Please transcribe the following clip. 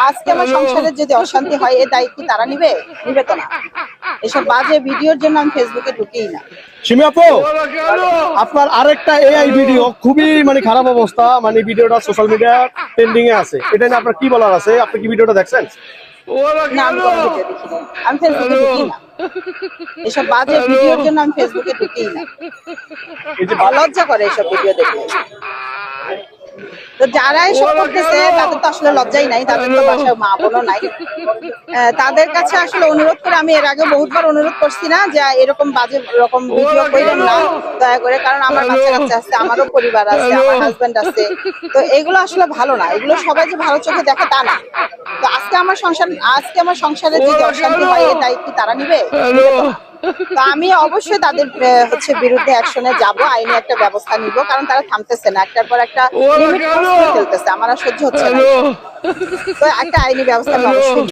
আজকে আমার সংসারে যদি অশান্তি হয় এ দায়িত্ব তারা নিবে তো না। এসব বাজে ভিডিওর জন্য আমি ফেসবুকে ঢুকিই না। সিমি আপু, আপনার আরেকটা এআই ভিডিও খুবই মানে খারাপ অবস্থা, মানে ভিডিওটা সোশ্যাল মিডিয়া ট্রেন্ডিং এ আছে, এটা নিয়ে আপনার কি বলার আছে? আপনি কি ভিডিওটা দেখছেন? না, আমি কোনো ভিডিও দেখিনি, আমি ফেসবুকে ঢুকিই না। এসব বাজে ভিডিওর জন্য আমি ফেসবুকে ঢুকিই না। লজ্জা করে এসব ভিডিও দেখলে। তো যারা এসব করতেছে তাদের তো আসলে লজ্জাই নাই, তাদের তো বাসায় মা বোনও নাই। তাদের কাছে আসলে অনুরোধ করে, আমি এর আগে বহুতবার অনুরোধ করছি না যে এরকম বাজে রকম ভিডিও করেন না দয়া করে, কারণ আমার বাচ্চা কাচ্চা আছে, আমারও পরিবার আছে, আমার হাজবেন্ড আছে। তো এগুলো আসলে ভালো না, এগুলো সবাই যে ভালো চোখে দেখে তা না। তো আজকে আমার সংসারে যদি অশান্তি হয় এ দায়িত্ব তারা নিবে তো না। তো আমি অবশ্যই তাদের বিরুদ্ধে অ্যাকশনে যাব, আইনি একটা ব্যবস্থা নিব, কারণ তারা থামতেছে না, একটার পর একটা লিমিট ক্রস করে ফেলতেছে, আমার আর সহ্য হচ্ছে না। তো একটা আইনি ব্যবস্থা আমি অবশ্যই